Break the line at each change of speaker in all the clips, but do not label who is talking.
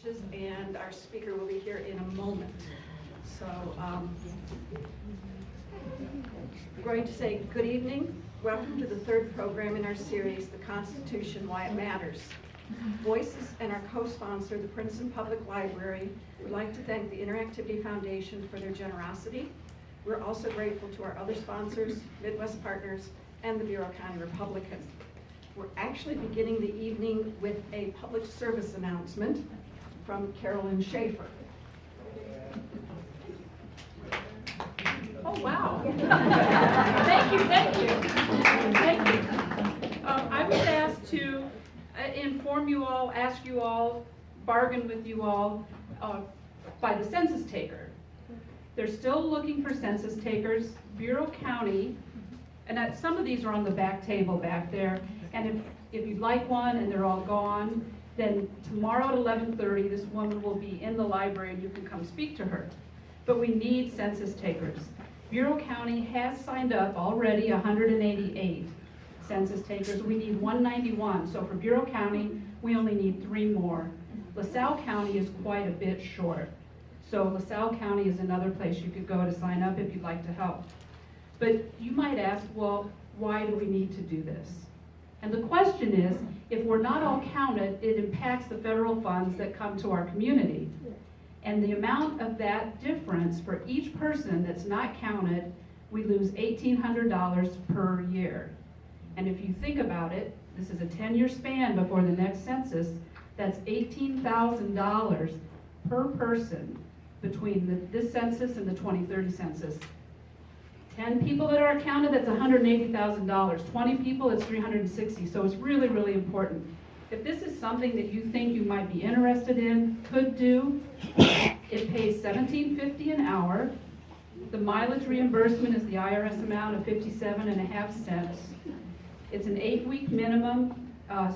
and our speaker will be here in a moment. So I'm going to say good evening. Welcome to the third program in our series, The Constitution, Why It Matters. Voices and our co-sponsor, the Princeton Public Library, would like to thank the Interactivity Foundation for their generosity. We're also grateful to our other sponsors, Midwest Partners, and the Bureau County Republican. We're actually beginning the evening with a public service announcement from Carolyn Schaefer.
Oh, wow. Thank you. I was asked to inform you all, ask you all, bargain with you all by the census taker. They're still looking for census takers. Bureau County, and some of these are on the back table back there, and if you'd like one and they're all gone, then tomorrow at 11:30 this woman will be in the library and you can come speak to her. But we need census takers. Bureau County has signed up already 188 census takers. We need 191. So for Bureau County, we only need 3 more. LaSalle County is quite a bit short. So LaSalle County is another place you could go to sign up if you'd like to help. But you might ask, well, why do we need to do this? And the question is, if we're not all counted, it impacts the federal funds that come to our community. And the amount of that difference for each person that's not counted, we lose $1,800 per year. And if you think about it, this is a 10-year span before the next census, that's $18,000 per person between this census and the 2030 census. 10 people that are counted, that's $180,000. 20 people, it's $360,000. So it's really, really important. If this is something that you think you might be interested in, could do, it pays $17.50 an hour. The mileage reimbursement is the IRS amount of 57.5 cents. It's an 8-week minimum,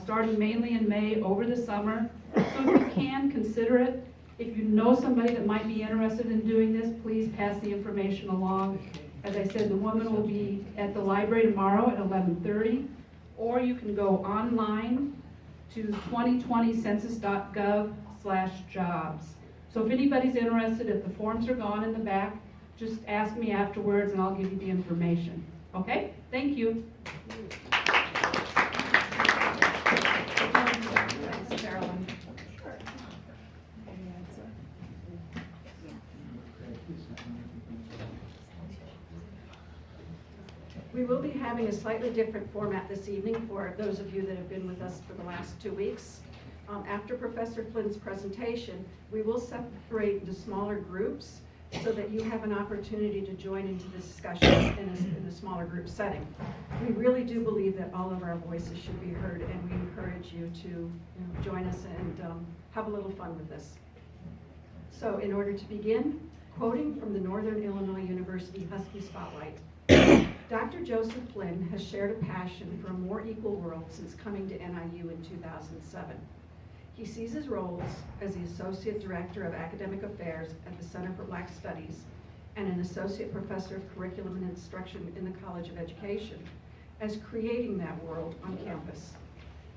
starting mainly in May over the summer. So if you can, consider it. If you know somebody that might be interested in doing this, please pass the information along. As I said, the woman will be at the library tomorrow at 11:30, or you can go online to 2020census.gov/jobs. So if anybody's interested, if the forms are gone in the back, just ask me afterwards and I'll give you the information. Okay? Thank you.
Thanks, Carolyn. We will be having a slightly different format this evening for those of you that have been with us for the last 2 weeks. After Professor Flynn's presentation, we will separate into smaller groups so that you have an opportunity to join into the discussion in a smaller group setting. We really do believe that all of our voices should be heard, and we encourage you to join us and have a little fun with this. So in order to begin, quoting from the Northern Illinois University Husky Spotlight, Dr. Joseph Flynn has shared a passion for a more equal world since coming to NIU in 2007. He sees his roles as the Associate Director of Academic Affairs at the Center for Black Studies and an Associate Professor of Curriculum and Instruction in the College of Education as creating that world on campus.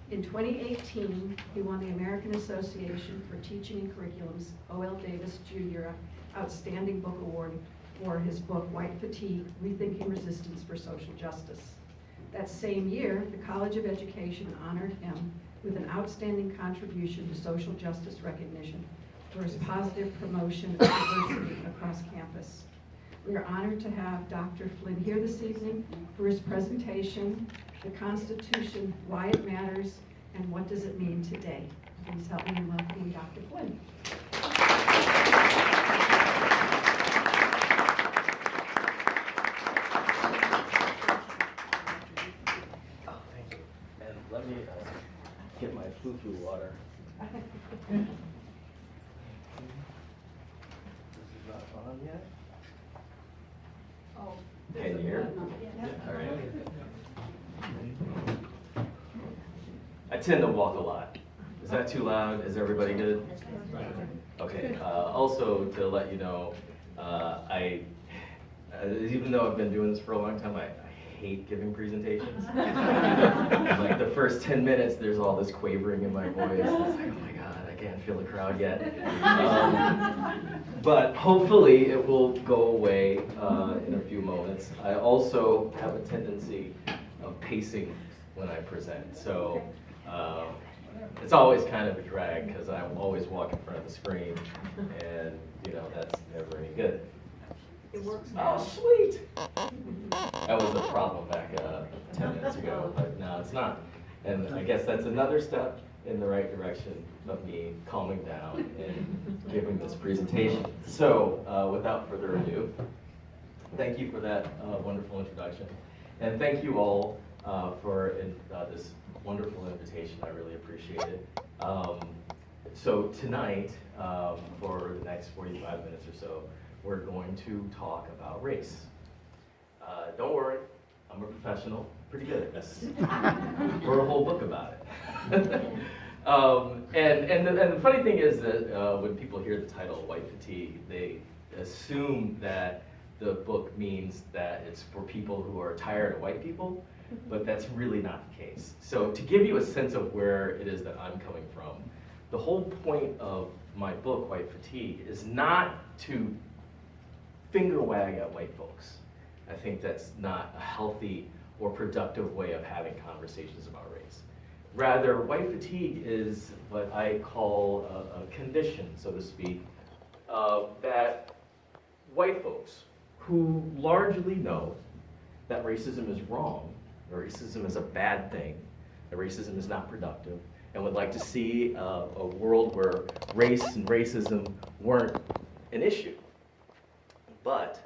In 2018, he won the American Association for Teaching and Curriculum's O.L. Davis Jr. Outstanding Book Award for his book, White Fatigue, Rethinking Resistance for Social Justice. That same year, the College of Education honored him with an outstanding contribution to social justice recognition for his positive promotion of diversity across campus. We are honored to have Dr. Flynn here this evening for his presentation, The Constitution, Why It Matters, and What Does It Mean Today. Please help me in welcoming Dr. Flynn.
Let me get my foo-foo water. This is not on yet?
Oh,
Can you hear? All right. I tend to walk a lot. Is that too loud? Is everybody good? Okay. Also, to let you know, even though I've been doing this for a long time, I hate giving presentations. Like the first 10 minutes, there's all this quavering in my voice. It's like, oh my God, I can't feel the crowd yet. But hopefully it will go away in a few moments. I also have a tendency of pacing when I present. So it's always kind of a drag because I always walk in front of the screen, and that's never any good.
It works.
Oh, sweet! That was the problem back 10 minutes ago, but no, it's not. And I guess that's another step in the right direction of me calming down and giving this presentation. So, without further ado, thank you for that wonderful introduction. And thank you all for this wonderful invitation. I really appreciate it. So tonight, for the next 45 minutes or so, we're going to talk about race. Don't worry, I'm a professional, pretty good at this. Wrote a whole book about it. And the funny thing is that when people hear the title White Fatigue, they assume that the book means that it's for people who are tired of white people, but that's really not the case. So to give you a sense of where it is that I'm coming from, the whole point of my book, White Fatigue, is not to finger wag at white folks. I think that's not a healthy or productive way of having conversations about race. Rather, white fatigue is what I call a condition, so to speak, that white folks who largely know that racism is wrong, that racism is a bad thing, that racism is not productive, and would like to see a world where race and racism weren't an issue, but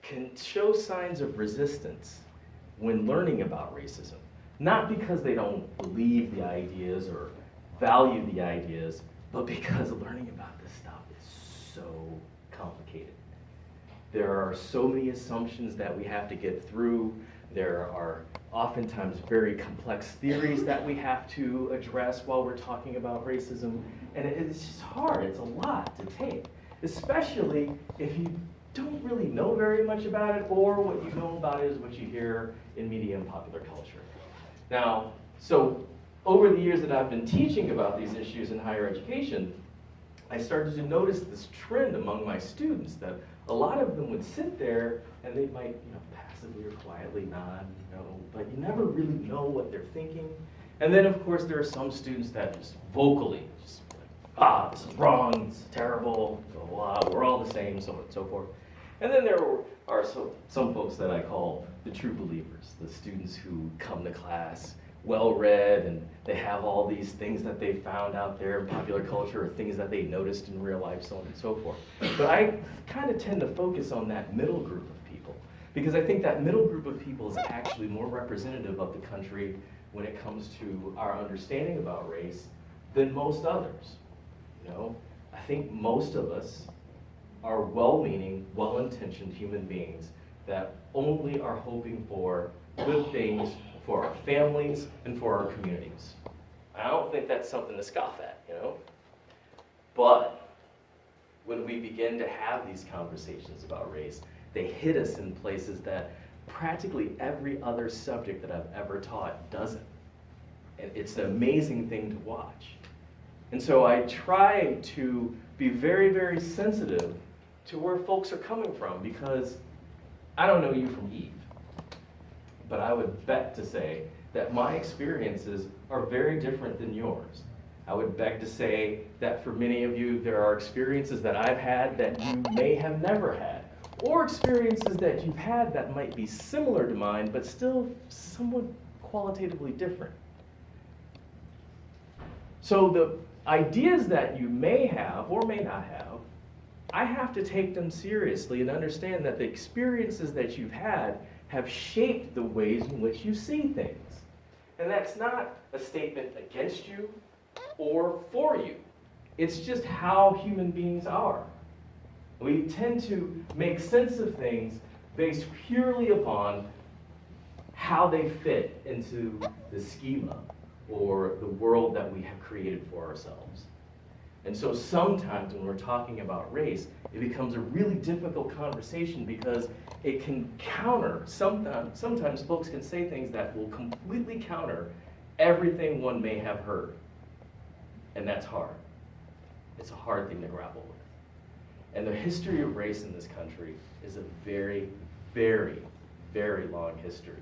can show signs of resistance when learning about racism. Not because they don't believe the ideas or value the ideas, but because learning about this stuff is so complicated. There are so many assumptions that we have to get through. There are oftentimes very complex theories that we have to address while we're talking about racism. And it's just hard, it's a lot to take, especially if you don't really know very much about it, or what you know about it is what you hear in media and popular culture. Now, so over the years that I've been teaching about these issues in higher education, I started to notice this trend among my students that a lot of them would sit there and they might, passively or quietly nod, but you never really know what they're thinking. And then, of course, there are some students that just vocally, just like, this is wrong, this is terrible, blah, blah, we're all the same, so on and so forth. And then there are some folks that I call the true believers, the students who come to class well-read and they have all these things that they found out there in popular culture or things that they noticed in real life, so on and so forth. But I kind of tend to focus on that middle group of people because I think that middle group of people is actually more representative of the country when it comes to our understanding about race than most others. I think most of us are well-meaning, well-intentioned human beings that only are hoping for good things for our families and for our communities. I don't think that's something to scoff at, But when we begin to have these conversations about race, they hit us in places that practically every other subject that I've ever taught doesn't. And it's an amazing thing to watch. And so I try to be very, very sensitive to where folks are coming from, because I don't know you from Eve, but I would bet to say that my experiences are very different than yours. I would beg to say that for many of you, there are experiences that I've had that you may have never had, or experiences that you've had that might be similar to mine, but still somewhat qualitatively different. So the ideas that you may have or may not have, I have to take them seriously and understand that the experiences that you've had have shaped the ways in which you see things. And that's not a statement against you or for you. It's just how human beings are. We tend to make sense of things based purely upon how they fit into the schema or the world that we have created for ourselves. And so sometimes when we're talking about race, it becomes a really difficult conversation because it can counter, sometimes folks can say things that will completely counter everything one may have heard. And that's hard. It's a hard thing to grapple with. And the history of race in this country is a very, very, very long history.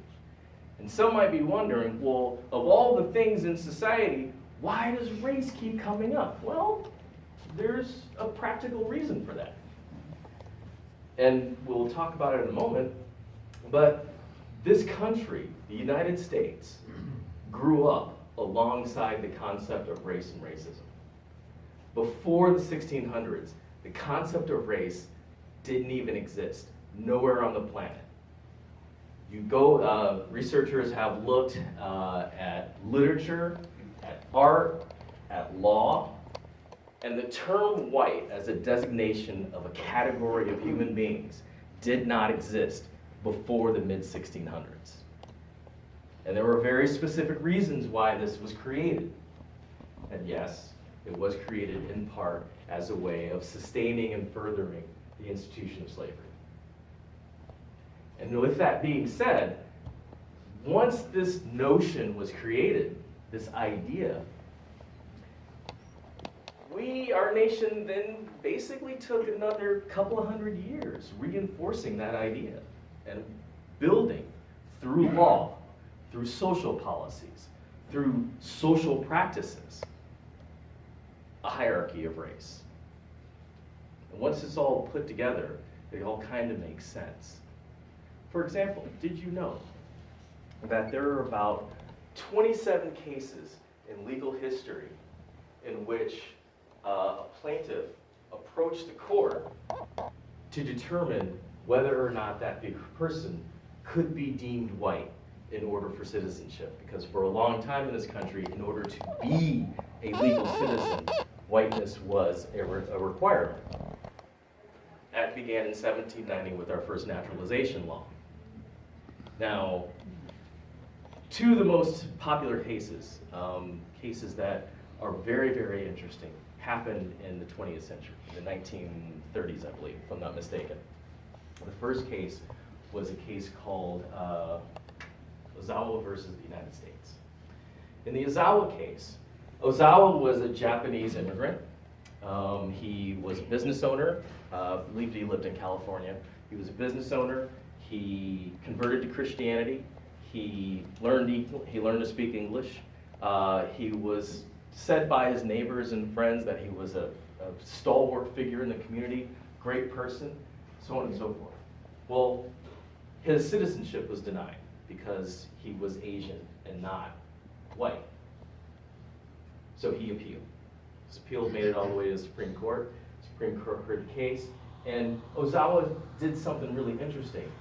And some might be wondering, well, of all the things in society, why does race keep coming up? Well, there's a practical reason for that. And we'll talk about it in a moment, but this country, the United States, grew up alongside the concept of race and racism. Before the 1600s, the concept of race didn't even exist, nowhere on the planet. You go, researchers have looked at literature, at art, at law, and the term white as a designation of a category of human beings did not exist before the mid-1600s. And there were very specific reasons why this was created. And yes, it was created in part as a way of sustaining and furthering the institution of slavery. And with that being said, once this notion was created, this idea, our nation then basically took another couple of hundred years reinforcing that idea and building through law, through social policies, through social practices, a hierarchy of race. And once it's all put together, it all kind of makes sense. For example, did you know that there are about 27 cases in legal history in which a plaintiff approached the court to determine whether or not that person could be deemed white in order for citizenship? Because for a long time in this country, in order to be a legal citizen, whiteness was a requirement. That began in 1790 with our first naturalization law. Now, two of the most popular cases, cases that are very, very interesting, happened in the 20th century, the 1930s, I believe, if I'm not mistaken. The first case was a case called Ozawa versus the United States. In the Ozawa case, Ozawa was a Japanese immigrant. He was a business owner. I believe he lived in California. He was a business owner. He converted to Christianity. He learned to speak English. He was said by his neighbors and friends that he was a stalwart figure in the community, great person, so on and so forth. Well, his citizenship was denied because he was Asian and not white. So he appealed. His appeal made it all the way to the Supreme Court. Supreme Court heard the case, and Ozawa did something really interesting.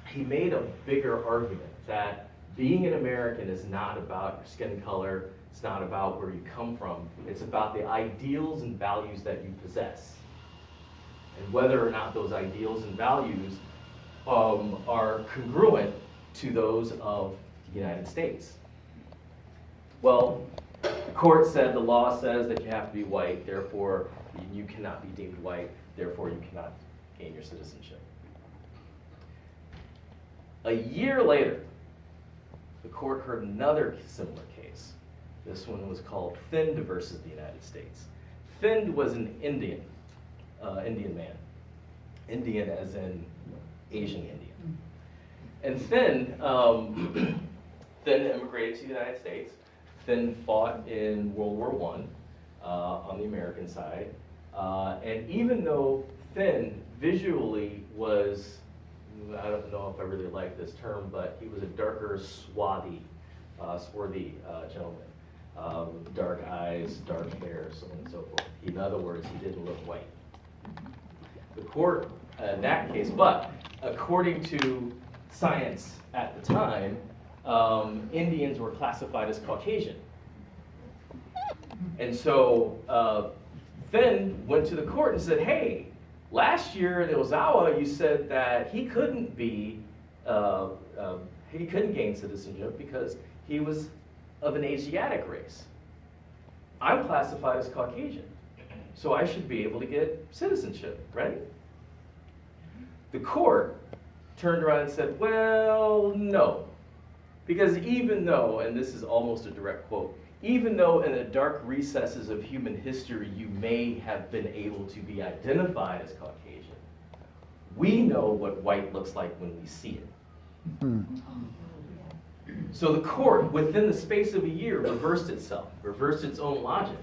He made a bigger argument that being an American is not about your skin color, it's not about where you come from, it's about the ideals and values that you possess. And whether or not those ideals and values are congruent to those of the United States. Well, the court said, the law says that you have to be white, therefore you cannot be deemed white, therefore you cannot gain your citizenship. A year later, the court heard another similar case. This one was called Flynn versus the United States. Flynn was an Indian man. Indian as in Asian Indian. And Flynn immigrated to the United States. Flynn fought in World War I on the American side. And even though Flynn visually was, I don't know if I really like this term, but he was a darker, swarthy gentleman. Dark eyes, dark hair, so on and so forth. In other words, he didn't look white. The court, in that case, but according to science at the time, Indians were classified as Caucasian. And so Flynn went to the court and said, hey, last year in Ozawa, you said that he couldn't gain citizenship because he was of an Asiatic race. I'm classified as Caucasian, so I should be able to get citizenship, right? The court turned around and said, well, no. Because even though, and this is almost a direct quote, even though in the dark recesses of human history you may have been able to be identified as Caucasian, we know what white looks like when we see it. So the court, within the space of a year, reversed itself, reversed its own logic,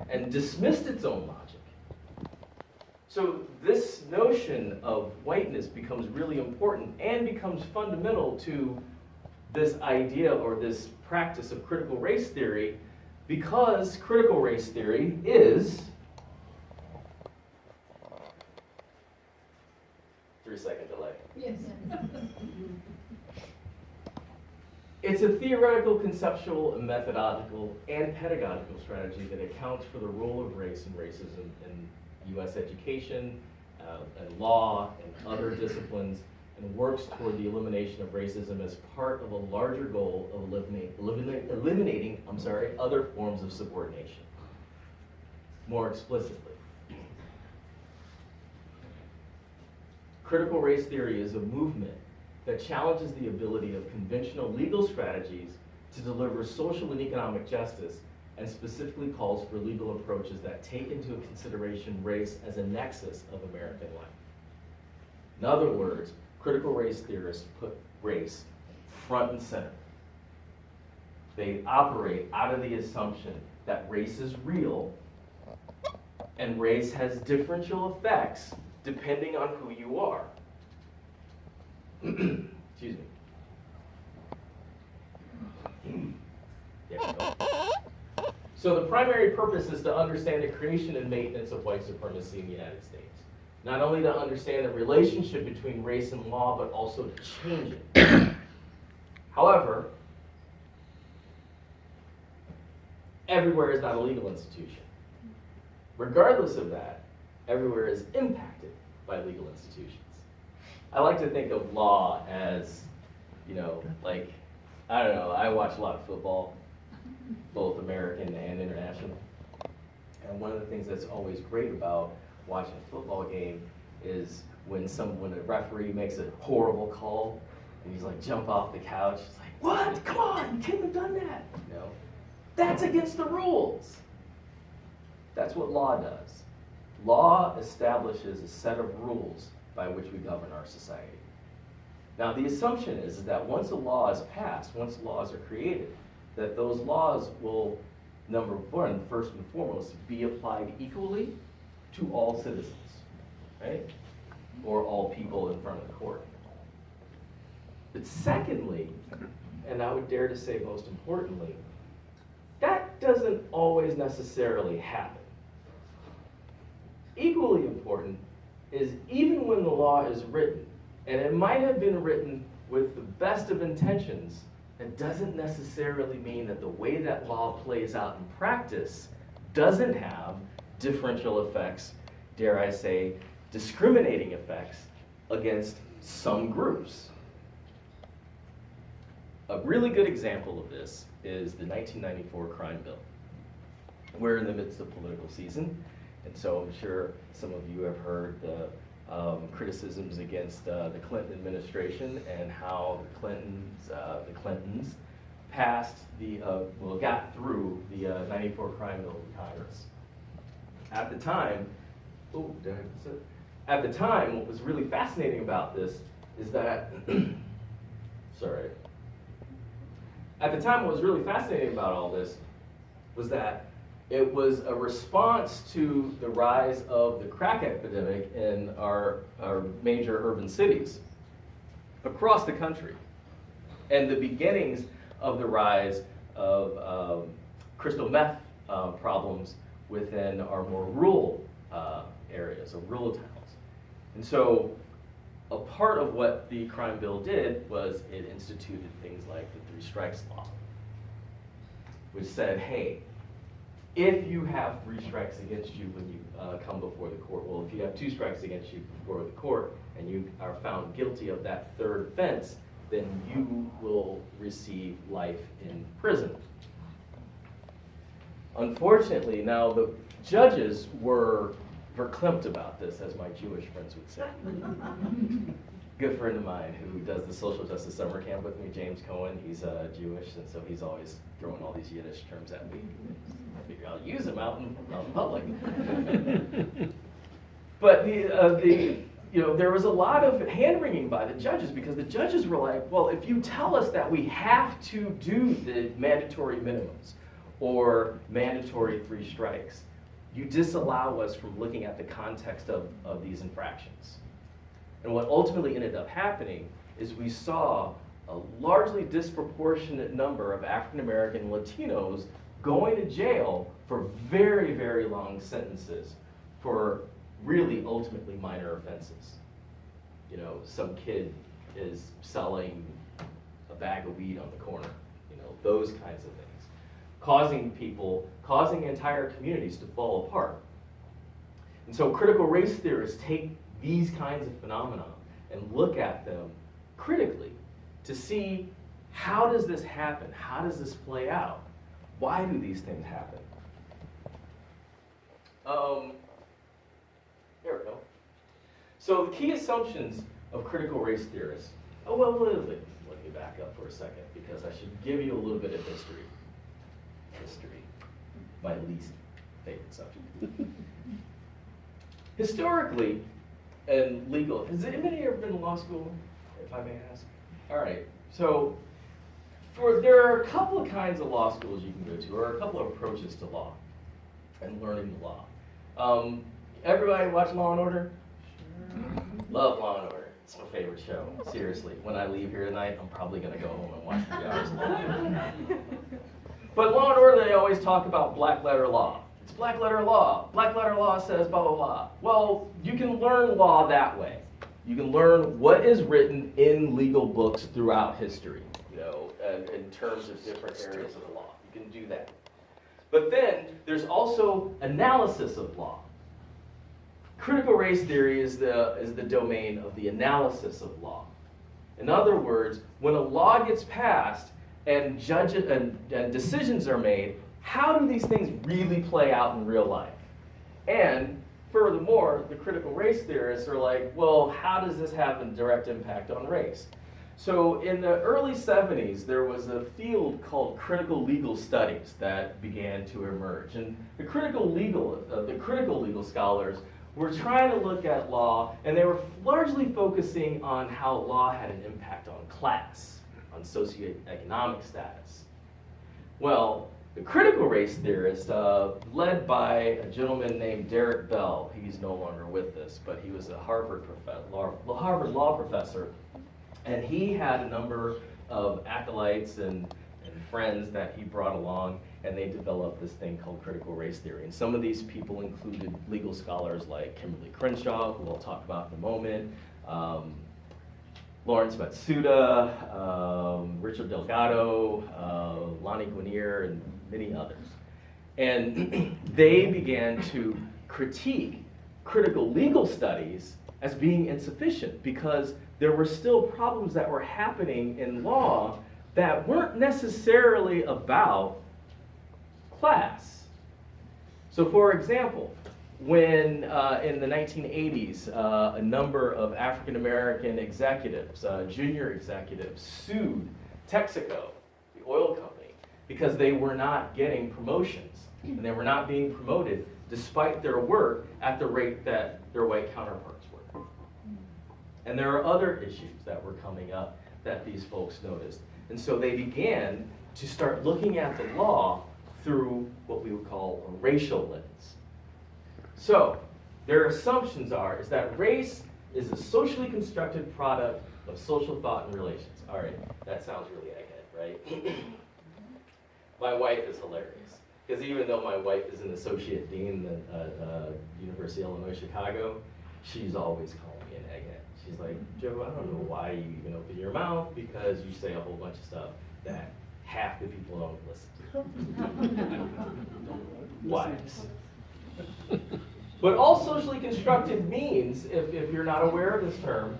and dismissed its own logic. So this notion of whiteness becomes really important and becomes fundamental to this idea or this practice of critical race theory, because critical race theory is 3-second delay.
Yes.
It's a theoretical, conceptual, methodological, and pedagogical strategy that accounts for the role of race and racism in U.S. education, and law, and other disciplines, and works toward the elimination of racism as part of a larger goal of eliminating other forms of subordination. More explicitly, critical race theory is a movement that challenges the ability of conventional legal strategies to deliver social and economic justice, and specifically calls for legal approaches that take into consideration race as a nexus of American life. In other words, critical race theorists put race front and center. They operate out of the assumption that race is real and race has differential effects depending on who you are. Excuse me. There we go. So the primary purpose is to understand the creation and maintenance of white supremacy in the United States. Not only to understand the relationship between race and law, but also to change it. However, everywhere is not a legal institution. Regardless of that, everywhere is impacted by legal institutions. I like to think of law as, like, I don't know, I watch a lot of football, both American and international. And one of the things that's always great about watching a football game is when a referee makes a horrible call and he's like jump off the couch. It's like, what? Come on, you couldn't have done that. That's against the rules. That's what law does. Law establishes a set of rules by which we govern our society. Now the assumption is that once a law is passed, once laws are created, that those laws will, number one, first and foremost, be applied equally to all citizens, right? Or all people in front of the court. But secondly, and I would dare to say most importantly, that doesn't always necessarily happen. Equally important is even when the law is written, and it might have been written with the best of intentions, it doesn't necessarily mean that the way that law plays out in practice doesn't have differential effects, dare I say, discriminating effects against some groups. A really good example of this is the 1994 crime bill. We're in the midst of political season, and so I'm sure some of you have heard the criticisms against the Clinton administration and how the Clintons passed got through the 94 crime bill in Congress. At the time, what was really fascinating about this is that, At the time, what was really fascinating about all this was that it was a response to the rise of the crack epidemic in our major urban cities across the country, and the beginnings of the rise of crystal meth problems within our more rural areas, or rural towns. And so a part of what the crime bill did was it instituted things like the 3 strikes law, which said, hey, if you have 3 strikes against you when you come before the court, well, if you have 2 strikes against you before the court and you are found guilty of that 3rd offense, then you will receive life in prison. Unfortunately, now the judges were verklempt about this, as my Jewish friends would say. good friend of mine who does the social justice summer camp with me, James Cohen. He's Jewish, and so he's always throwing all these Yiddish terms at me. I figure I'll use them out in public. But there was a lot of hand-wringing by the judges, because the judges were like, well, if you tell us that we have to do the mandatory minimums or mandatory 3 strikes, you disallow us from looking at the context of these infractions. And what ultimately ended up happening is we saw a largely disproportionate number of African American Latinos going to jail for very, very long sentences for really ultimately minor offenses. You know, some kid is selling a bag of weed on the corner, those kinds of things, causing entire communities to fall apart. And so critical race theorists take these kinds of phenomena and look at them critically to see, how does this happen? How does this play out? Why do these things happen? There we go. So the key assumptions of critical race theorists. Oh, well, let me back up for a second, because I should give you a little bit of history. History, my least favorite subject. Historically, and legal, has anybody ever been to law school, if I may ask? All right, so there are a couple of kinds of law schools you can go to, or a couple of approaches to law and learning the law. Everybody watch Law and Order? Sure. Love Law and Order. It's my favorite show. Seriously, when I leave here tonight, I'm probably going to go home and watch 3 hours of Law and Order. But Law and Order, they always talk about black letter law. It's black letter law. Black letter law says blah, blah, blah. Well, you can learn law that way. You can learn what is written in legal books throughout history, in terms of different areas of the law. You can do that. But then there's also analysis of law. Critical race theory is the domain of the analysis of law. In other words, when a law gets passed and decisions are made, how do these things really play out in real life? And furthermore, the critical race theorists are like, well, how does this have a direct impact on race? So in the early 70s, there was a field called critical legal studies that began to emerge. And the critical legal scholars were trying to look at law, and they were largely focusing on how law had an impact on class, on socioeconomic status. Well, the critical race theorists, led by a gentleman named Derek Bell, he's no longer with us, but he was a Harvard law professor, and he had a number of acolytes and friends that he brought along, and they developed this thing called critical race theory. And some of these people included legal scholars like Kimberly Crenshaw, who we'll talk about in a moment, Lawrence Matsuda, Richard Delgado, Lonnie Guinier, and many others. And they began to critique critical legal studies as being insufficient, because there were still problems that were happening in law that weren't necessarily about class. So for example, when in the 1980s, a number of African American executives, junior executives, sued Texaco, the oil company, because they were not getting promotions, and they were not being promoted despite their work at the rate that their white counterparts were. And there are other issues that were coming up that these folks noticed. And so they began to start looking at the law through what we would call a racial lens. So their assumptions is that race is a socially constructed product of social thought and relations. All right, that sounds really egghead, right? My wife is hilarious, because even though my wife is an associate dean at University of Illinois, Chicago, she's always calling me an egghead. She's like, Joe, I don't know why you even open your mouth, because you say a whole bunch of stuff that half the people don't listen to. Wives. But all socially constructed means, if you're not aware of this term,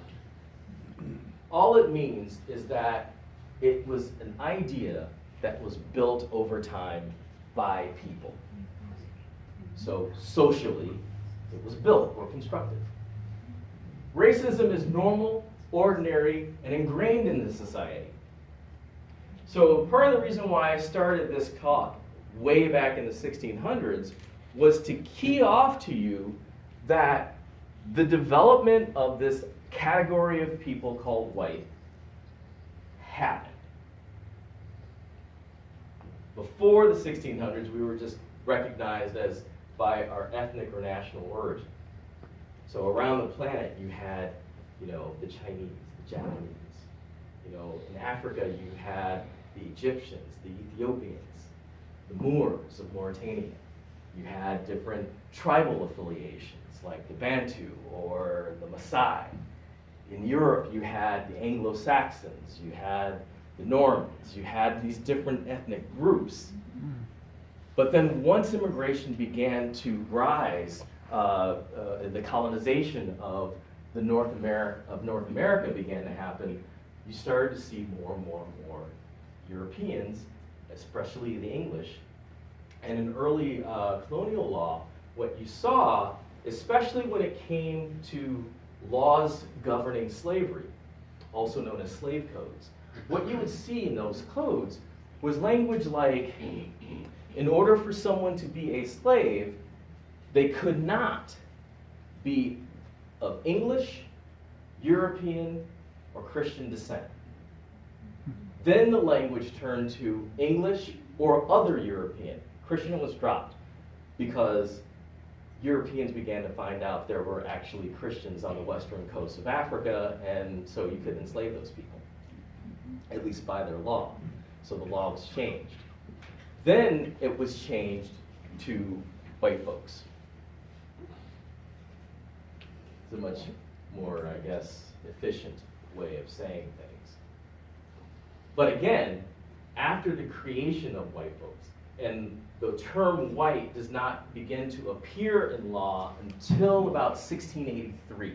all it means is that it was an idea that was built over time by people. So socially, it was built or constructed. Racism is normal ordinary, and ingrained in the society. So part of the reason why I started this talk way back in the 1600s was to key off to you that the development of this category of people called white happened. Before the 1600s, we were just recognized as by our ethnic or national origin. So around the planet, you had, the Chinese, the Japanese. In Africa, you had the Egyptians, the Ethiopians, the Moors of Mauritania. You had different tribal affiliations like the Bantu or the Maasai. In Europe, you had the Anglo-Saxons, you had the Normans, you had these different ethnic groups. But then once immigration began to rise, the colonization of North America began to happen, you started to see more and more and more Europeans, especially the English. And in early colonial law, what you saw, especially when it came to laws governing slavery, also known as slave codes, what you would see in those codes was language like, in order for someone to be a slave, they could not be of English, European, or Christian descent. Then the language turned to English or other European. Christian was dropped because Europeans began to find out there were actually Christians on the western coast of Africa, and so you could enslave those people, at least by their law. So the law was changed. Then it was changed to white folks. It's a much more, I guess, efficient way of saying things. But again, after the creation of white folks, and the term white does not begin to appear in law until about 1683.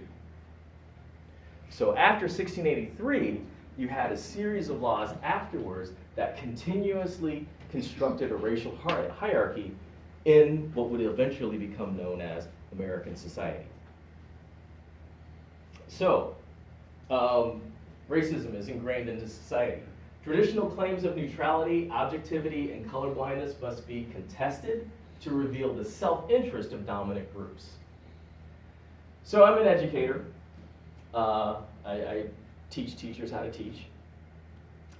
So after 1683, you had a series of laws afterwards that continuously constructed a racial hierarchy in what would eventually become known as American society. So, racism is ingrained into society. Traditional claims of neutrality, objectivity, and colorblindness must be contested to reveal the self-interest of dominant groups. So I'm an educator. I teach teachers how to teach.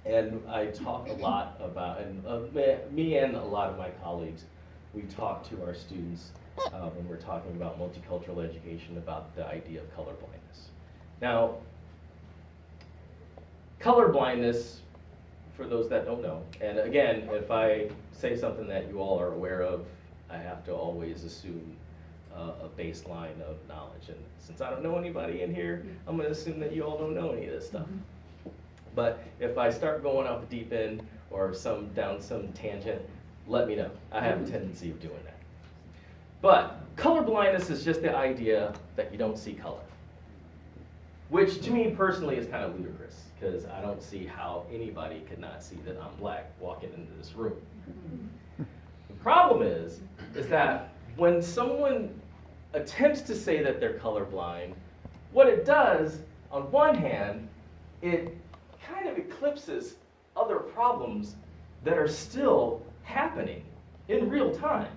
And I talk a lot about, and me and a lot of my colleagues, we talk to our students when we're talking about multicultural education about the idea of colorblindness. Now, colorblindness, for those that don't know, and again, if I say something that you all are aware of, I have to always assume a baseline of knowledge. And since I don't know anybody in here, I'm going to assume that you all don't know any of this stuff. But if I start going off the deep end or down some tangent, let me know. I have a tendency of doing that. But colorblindness is just the idea that you don't see color, which to me personally is kind of ludicrous, because I don't see how anybody could not see that I'm black walking into this room. The problem is that when someone attempts to say that they're colorblind, what it does, on one hand, it kind of eclipses other problems that are still happening in real time.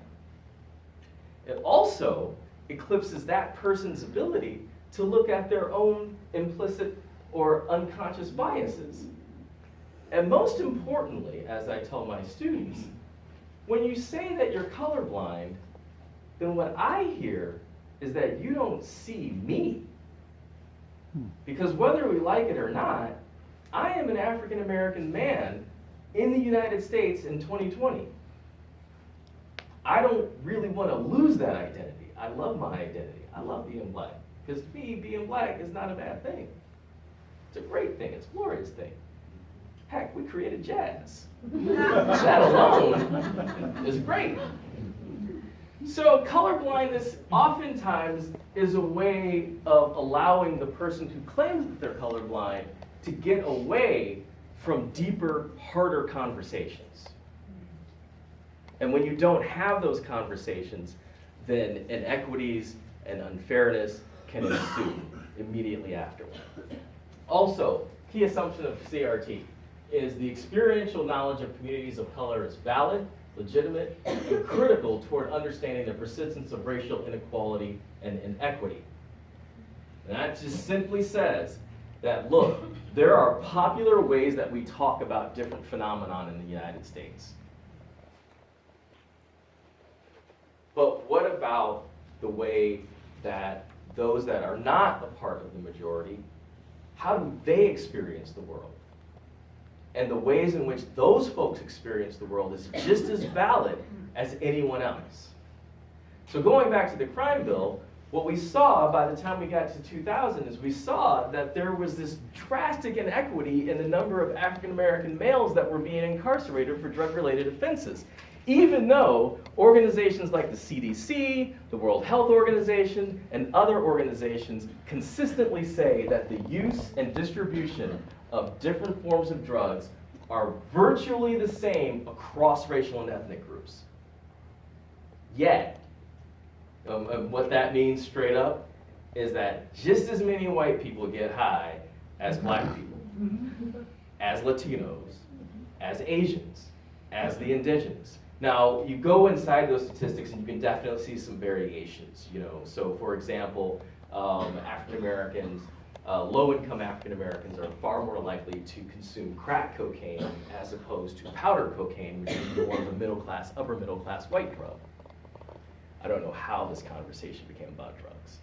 It also eclipses that person's ability to look at their own implicit or unconscious biases. And most importantly, as I tell my students, when you say that you're colorblind, then what I hear is that you don't see me. Because whether we like it or not, I am an African American man in the United States in 2020. I don't really want to lose that identity. I love my identity. I love being black. Because to me, being black is not a bad thing. It's a great thing. It's a glorious thing. Heck, we created jazz. That alone is great. So colorblindness oftentimes is a way of allowing the person who claims that they're colorblind to get away from deeper, harder conversations. And when you don't have those conversations, then inequities and unfairness can ensue immediately afterward. Also, key assumption of CRT is the experiential knowledge of communities of color is valid, legitimate, and critical toward understanding the persistence of racial inequality and inequity. And that just simply says that, look, there are popular ways that we talk about different phenomenon in the United States. But what about the way that those that are not a part of the majority, how do they experience the world? And the ways in which those folks experience the world is just as valid as anyone else. So going back to the crime bill, what we saw by the time we got to 2000 is we saw that there was this drastic inequity in the number of African American males that were being incarcerated for drug-related offenses. Even though organizations like the CDC, the World Health Organization, and other organizations consistently say that the use and distribution of different forms of drugs are virtually the same across racial and ethnic groups. Yet, what that means straight up is that just as many white people get high as black people, as Latinos, as Asians, as the indigenous. Now, you go inside those statistics and you can definitely see some variations, So for example, African Americans, low-income African Americans are far more likely to consume crack cocaine as opposed to powder cocaine, which is more of a middle-class, upper-middle-class white drug. I don't know how this conversation became about drugs.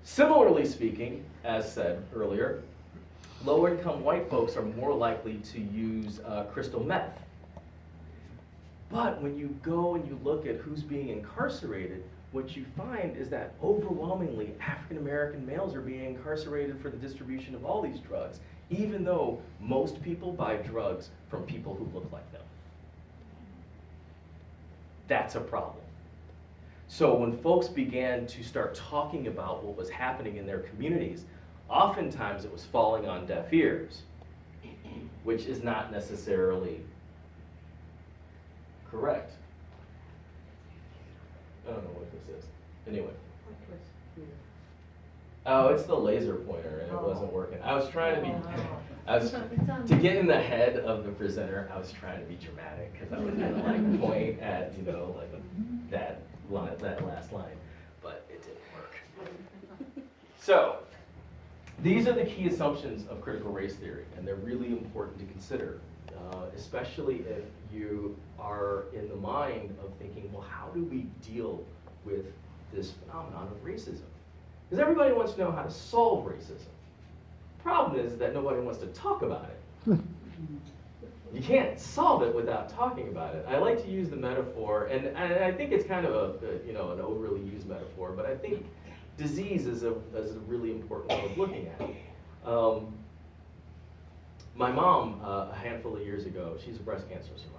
Similarly speaking, as said earlier, low-income white folks are more likely to use crystal meth. But when you go and you look at who's being incarcerated, what you find is that overwhelmingly African American males are being incarcerated for the distribution of all these drugs, even though most people buy drugs from people who look like them. That's a problem. So when folks began to start talking about what was happening in their communities, oftentimes it was falling on deaf ears, which is not necessarily correct. I don't know what this is. Anyway. Oh, it's the laser pointer and it wasn't working. I was trying to be, to get in the head of the presenter, I was trying to be dramatic because I was gonna point at, that last line, but it didn't work. So, these are the key assumptions of critical race theory, and they're really important to consider, especially if you are in the mind of thinking, well, how do we deal with this phenomenon of racism? Because everybody wants to know how to solve racism. Problem is that nobody wants to talk about it. You can't solve it without talking about it. I like to use the metaphor, and I think it's kind of an overly used metaphor, but I think disease is a really important way of looking at it. My mom, a handful of years ago, she's a breast cancer survivor.